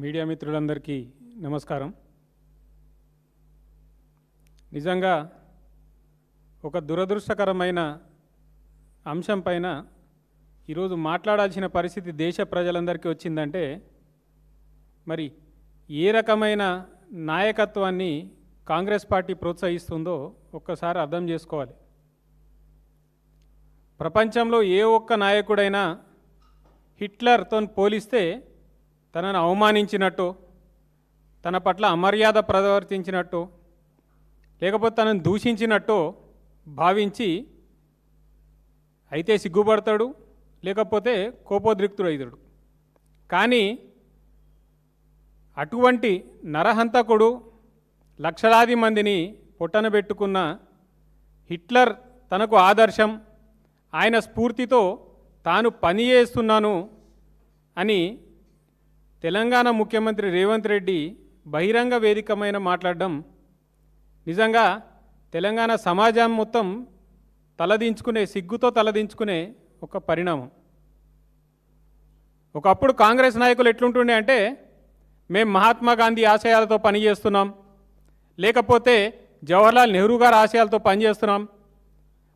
Media మిత్రులందరికీ నమస్కారం. నిజంగా ఒక దురదృష్టకరమైన అంశం పైన ఈరోజు మాట్లాడాల్సిన పరిస్థితి దేశ ప్రజలందరికీ వచ్చిందంటే మరి ఏ రకమైన నాయకత్వాన్ని కాంగ్రెస్ పార్టీ ప్రోత్సహిస్తుందో ఒక్కసారి అర్థం చేసుకోవాలి. ప్రపంచంలో ఏ ఒక్క నాయకుడైనా హిట్లర్తో పోలిస్తే తనను అవమానించినట్టు, తన పట్ల అమర్యాద ప్రవర్తించినట్టు, లేకపోతే తనను దూషించినట్టు భావించి అయితే సిగ్గుపడతాడు, లేకపోతే కోపోద్రిక్తుడైతాడు. కానీ అటువంటి నరహంతకుడు లక్షలాది మందిని పొట్టనబెట్టుకున్న హిట్లర్ తనకు ఆదర్శం, ఆయన స్ఫూర్తితో తాను పనిచేస్తున్నాను అని తెలంగాణ ముఖ్యమంత్రి రేవంత్ రెడ్డి బహిరంగ వేదికమైన మాట్లాడడం నిజంగా తెలంగాణ సమాజం మొత్తం సిగ్గుతో తలదించుకునే ఒక పరిణామం. ఒకప్పుడు కాంగ్రెస్ నాయకులు ఎట్లుంటుండే అంటే, మేము మహాత్మా గాంధీ ఆశయాలతో పనిచేస్తున్నాం, లేకపోతే జవహర్లాల్ నెహ్రూ గారి ఆశయాలతో పనిచేస్తున్నాం,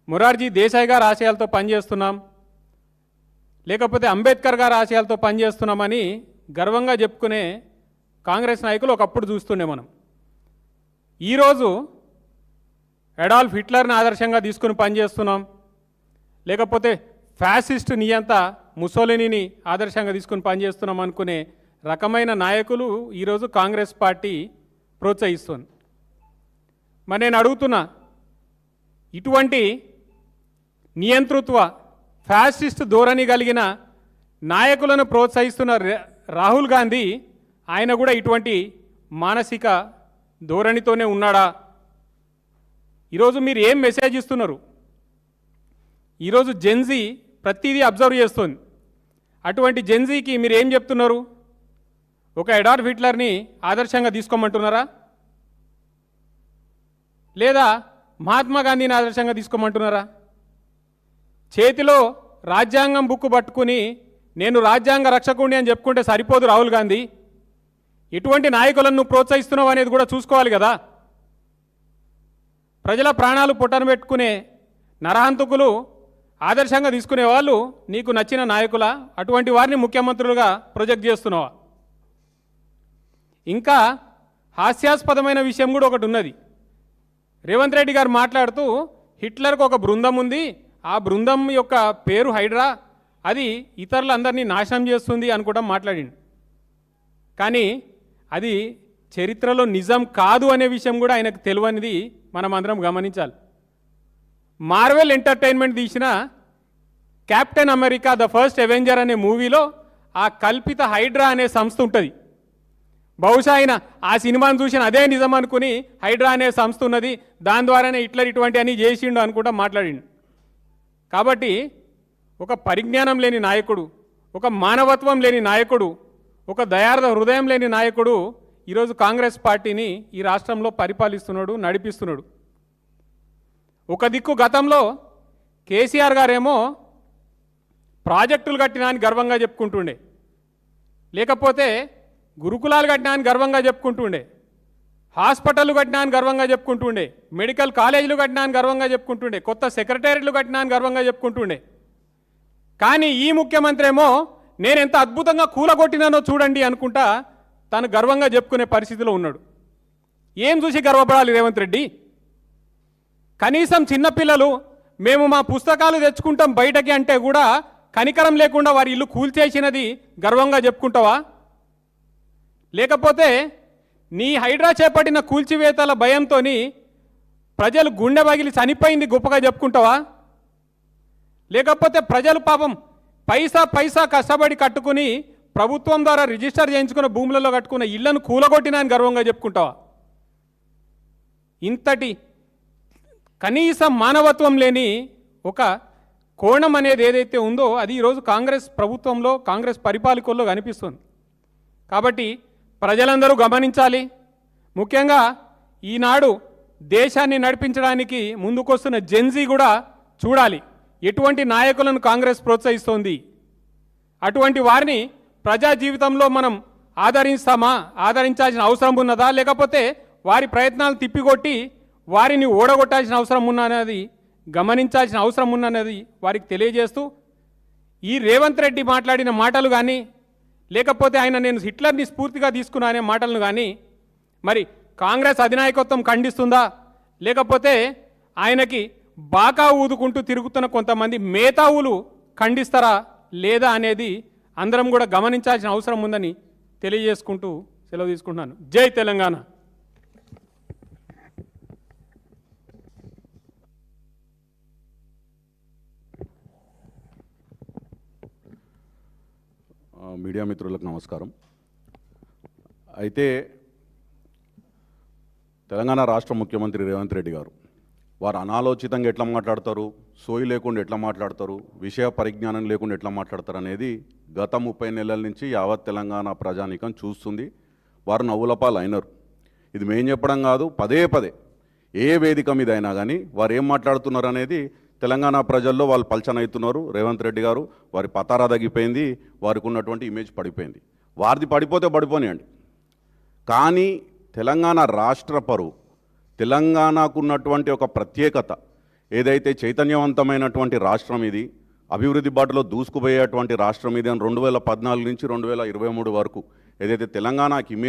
మొరార్జీ దేశాయ్ గారి ఆశయాలతో పనిచేస్తున్నాం, లేకపోతే అంబేద్కర్ గారి ఆశయాలతో పనిచేస్తున్నామని గర్వంగా చెప్పుకునే కాంగ్రెస్ నాయకులు ఒకప్పుడు చూస్తుండే మనం. ఈరోజు అడాల్ఫ్ హిట్లర్ని ఆదర్శంగా తీసుకుని పనిచేస్తున్నాం, లేకపోతే ఫ్యాసిస్ట్ నియంత ముసోలినీని ఆదర్శంగా తీసుకుని పనిచేస్తున్నాం అనుకునే రకమైన నాయకులు ఈరోజు కాంగ్రెస్ పార్టీ ప్రోత్సహిస్తుంది. మరి నేను అడుగుతున్నా, ఇటువంటి నియంతృత్వ ఫ్యాసిస్ట్ ధోరణి కలిగిన నాయకులను ప్రోత్సహిస్తున్న రాహుల్ గాంధీ ఆయన కూడా ఇటువంటి మానసిక ధోరణితోనే ఉన్నాడా? ఈరోజు మీరు ఏం మెసేజ్ ఇస్తున్నారు? ఈరోజు జెన్జీ ప్రతిదీ అబ్జర్వ్ చేస్తుంది. అటువంటి జెన్జీకి మీరు ఏం చెప్తున్నారు? ఒక అడాల్ఫ్ హిట్లర్ని ఆదర్శంగా తీసుకోమంటున్నారా, లేదా మహాత్మా గాంధీని ఆదర్శంగా తీసుకోమంటున్నారా? చేతిలో రాజ్యాంగం బుక్కు పట్టుకుని నేను రాజ్యాంగ రక్షకుడిని అని చెప్పుకుంటే సరిపోదు రాహుల్ గాంధీ. ఎటువంటి నాయకులను నువ్వు ప్రోత్సహిస్తున్నావు అనేది కూడా చూసుకోవాలి కదా. ప్రజల ప్రాణాలు పొట్టన పెట్టుకునే నరహంతకులు ఆదర్శంగా తీసుకునే వాళ్ళు నీకు నచ్చిన నాయకుల? అటువంటి వారిని ముఖ్యమంత్రులుగా ప్రొజెక్ట్ చేస్తున్నావా? ఇంకా హాస్యాస్పదమైన విషయం కూడా ఒకటి ఉన్నది. రేవంత్ రెడ్డి గారు మాట్లాడుతూ హిట్లర్కు ఒక బృందం ఉంది, ఆ బృందం యొక్క పేరు హైడ్రా, అది ఇతరులందరినీ నాశనం చేస్తుంది అనుకోవడం మాట్లాడిండు. కానీ అది చరిత్రలో నిజం కాదు అనే విషయం కూడా ఆయనకు తెలియనిది మనం అందరం గమనించాలి. మార్వెల్ ఎంటర్టైన్మెంట్ తీసిన captain America the first Avenger అనే మూవీలో ఆ కల్పిత హైడ్రా అనే సంస్థ ఉంటుంది. బహుశా ఆయన ఆ సినిమాను చూసిన అదే నిజం అనుకుని హైడ్రా అనే సంస్థ ఉన్నది, దాని ద్వారానే హిట్లర్ ఇటువంటి అని చేసిండు అనుకుంటా మాట్లాడిండు. కాబట్టి ఒక పరిజ్ఞానం లేని నాయకుడు, ఒక మానవత్వం లేని నాయకుడు, ఒక దయార్థ హృదయం లేని నాయకుడు ఈరోజు కాంగ్రెస్ పార్టీని ఈ రాష్ట్రంలో పరిపాలిస్తున్నాడు, నడిపిస్తున్నాడు. ఒక దిక్కు గతంలో కేసీఆర్ గారేమో ప్రాజెక్టులు కట్టినా అని గర్వంగా చెప్పుకుంటుండే, లేకపోతే గురుకులాలు కట్టినా అని గర్వంగా చెప్పుకుంటుండే, హాస్పిటళ్ళు కట్టినా అని గర్వంగా చెప్పుకుంటుండే, మెడికల్ కాలేజీలు కట్టినా అని గర్వంగా చెప్పుకుంటుండే, కొత్త సెక్రటేరియట్లు కట్టినా అని గర్వంగా చెప్పుకుంటుండే. కానీ ఈ ముఖ్యమంత్రి ఏమో నేను ఎంత అద్భుతంగా కూలగొట్టినానో చూడండి అనుకుంటా తను గర్వంగా చెప్పుకునే పరిస్థితిలో ఉన్నాడు. ఏం చూసి గర్వపడాలి రేవంత్ రెడ్డి? కనీసం చిన్నపిల్లలు మేము మా పుస్తకాలు తెచ్చుకుంటాం బయటకి అంటే కూడా కనికరం లేకుండా వారి ఇల్లు కూల్చేసినది గర్వంగా చెప్పుకుంటావా? లేకపోతే నీ హైడ్రా చేపట్టిన కూల్చివేతల భయంతో ప్రజలు గుండె పగిలి చనిపోయింది గొప్పగా చెప్పుకుంటావా? లేకపోతే ప్రజలు పాపం పైసా కష్టపడి కట్టుకుని ప్రభుత్వం ద్వారా రిజిస్టర్ చేయించుకున్న భూములలో కట్టుకున్న ఇళ్లను కూలగొట్టినా అని గర్వంగా చెప్పుకుంటావా? ఇంతటి కనీసం మానవత్వం లేని ఒక కోణం అనేది ఏదైతే ఉందో అది ఈరోజు కాంగ్రెస్ ప్రభుత్వంలో, కాంగ్రెస్ పరిపాలకుల్లో కనిపిస్తుంది. కాబట్టి ప్రజలందరూ గమనించాలి. ముఖ్యంగా ఈనాడు దేశాన్ని నడిపించడానికి ముందుకొస్తున్న జెన్జీ కూడా చూడాలి ఎటువంటి నాయకులను కాంగ్రెస్ ప్రోత్సహిస్తోంది. అటువంటి వారిని ప్రజా జీవితంలో మనం ఆదరించాల్సిన అవసరం ఉన్నదా, లేకపోతే వారి ప్రయత్నాలు తిప్పికొట్టి వారిని ఓడగొట్టాల్సిన అవసరం ఉన్నది గమనించాల్సిన అవసరం ఉన్నది వారికి తెలియజేస్తూ, ఈ రేవంత్ రెడ్డి మాట్లాడిన మాటలు కానీ, లేకపోతే ఆయన నేను హిట్లర్ని స్ఫూర్తిగా తీసుకున్నా అనే మాటలను కానీ మరి కాంగ్రెస్ అధినాయకత్వం ఖండిస్తుందా, లేకపోతే ఆయనకి బాకా ఊదుకుంటూ తిరుగుతున్న కొంతమంది మేధావులు ఖండిస్తారా లేదా అనేది అందరం కూడా గమనించాల్సిన అవసరం ఉందని తెలియజేసుకుంటూ సెలవు తీసుకుంటున్నాను. జై తెలంగాణ. మీడియా మిత్రులకు నమస్కారం. అయితే తెలంగాణ రాష్ట్ర ముఖ్యమంత్రి రేవంత్ రెడ్డి గారు వారు అనాలోచితంగా ఎట్లా మాట్లాడతారు, సోయి లేకుండా ఎట్లా మాట్లాడతారు, విషయ పరిజ్ఞానం లేకుండా ఎట్లా మాట్లాడతారు అనేది గత 30 నెలల నుంచి యావత్ తెలంగాణ ప్రజానీకం చూస్తుంది. వారు నవ్వులపాలు అయినారు. ఇది మేము చెప్పడం కాదు, పదే పదే ఏ వేదిక మీద అయినా కానీ వారు ఏం మాట్లాడుతున్నారు అనేది తెలంగాణ ప్రజల్లో వాళ్ళు పల్చనవుతున్నారు. రేవంత్ రెడ్డి గారు వారి పతారా తగ్గిపోయింది, వారికి ఉన్నటువంటి ఇమేజ్ పడిపోయింది. వారిది పడిపోతే పడిపోనియండి, కానీ తెలంగాణ రాష్ట్ర పరువు, తెలంగాణకు ఉన్నటువంటి ఒక ప్రత్యేకత, ఏదైతే చైతన్యవంతమైనటువంటి రాష్ట్రం ఇది, అభివృద్ధి బాటలో దూసుకుపోయేటువంటి రాష్ట్రం ఇది అని 2014 నుంచి 2023 వరకు ఏదైతే తెలంగాణకి ఇమేజ్